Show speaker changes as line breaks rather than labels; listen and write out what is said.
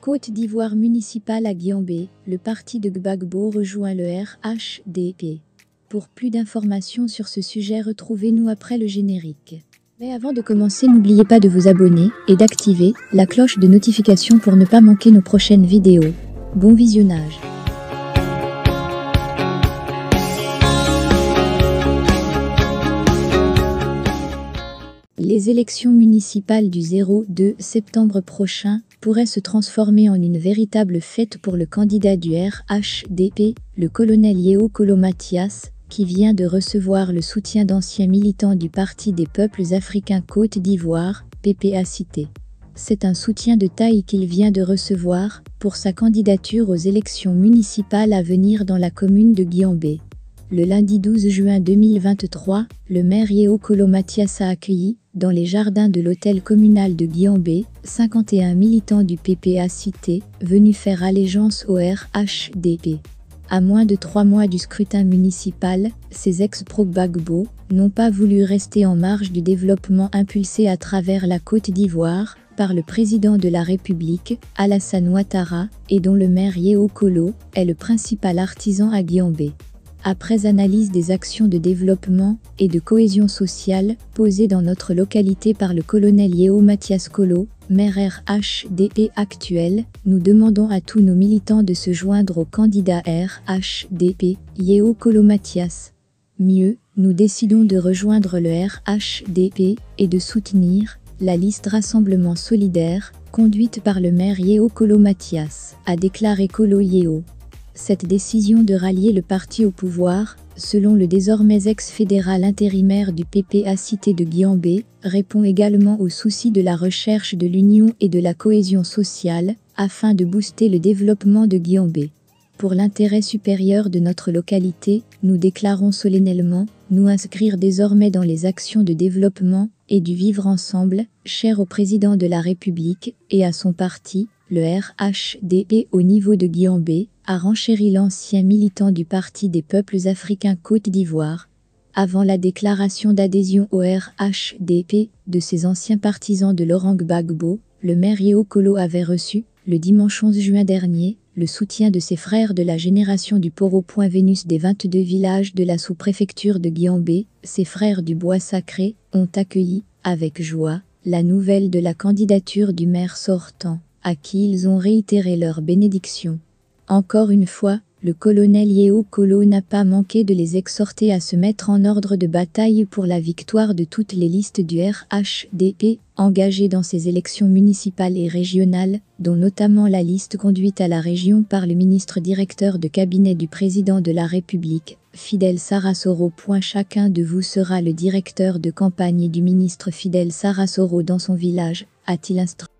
Côte d'Ivoire municipale à Guiambé, le parti de Gbagbo rejoint le RHDP. Pour plus d'informations sur ce sujet, retrouvez-nous après le générique. Mais avant de commencer, n'oubliez pas de vous abonner et d'activer la cloche de notification pour ne pas manquer nos prochaines vidéos. Bon visionnage. Les élections municipales du 0-2 septembre prochain pourraient se transformer en une véritable fête pour le candidat du RHDP, le colonel Yeo Kolo Mathias, qui vient de recevoir le soutien d'anciens militants du Parti des peuples africains Côte d'Ivoire, PPACT. C'est un soutien de taille qu'il vient de recevoir pour sa candidature aux élections municipales à venir dans la commune de Guiambé. Le lundi 12 juin 2023, le maire Yeo Kolo Mathias a accueilli, dans les jardins de l'hôtel communal de Guiambé, 51 militants du PPACT venus faire allégeance au RHDP. À moins de 3 mois du scrutin municipal, ces ex-pro-Gbagbo n'ont pas voulu rester en marge du développement impulsé à travers la Côte d'Ivoire par le président de la République, Alassane Ouattara, et dont le maire Yeo Kolo est le principal artisan à Guiambé. Après analyse des actions de développement et de cohésion sociale posées dans notre localité par le colonel Yeo Mathias Kolo, maire RHDP actuel, nous demandons à tous nos militants de se joindre au candidat RHDP, Yeo Kolo Mathias. Mieux, nous décidons de rejoindre le RHDP et de soutenir la liste Rassemblement Solidaire, conduite par le maire Yeo Kolo Mathias, a déclaré Kolo Yeo. Cette décision de rallier le parti au pouvoir, selon le désormais ex-fédéral intérimaire du PPACT de Guiambé, répond également au souci de la recherche de l'union et de la cohésion sociale, afin de booster le développement de Guiambé. Pour l'intérêt supérieur de notre localité, nous déclarons solennellement nous inscrire désormais dans les actions de développement et du vivre ensemble, cher au président de la République et à son parti, le RHDP au niveau de Guiambé, a renchéri l'ancien militant du Parti des peuples africains Côte d'Ivoire. Avant la déclaration d'adhésion au RHDP de ses anciens partisans de Laurent Gbagbo, le maire Yeo Kolo avait reçu, le dimanche 11 juin dernier, le soutien de ses frères de la génération du Poro Point Vénus des 22 villages de la sous-préfecture de Guiambé. Ses frères du Bois Sacré ont accueilli, avec joie, la nouvelle de la candidature du maire sortant, à qui ils ont réitéré leur bénédiction. Encore une fois, le colonel Yeo Kolo n'a pas manqué de les exhorter à se mettre en ordre de bataille pour la victoire de toutes les listes du RHDP engagées dans ces élections municipales et régionales, dont notamment la liste conduite à la région par le ministre directeur de cabinet du président de la République, Fidel Sarasoro. Chacun de vous sera le directeur de campagne du ministre Fidel Sarasoro dans son village, a-t-il instruit.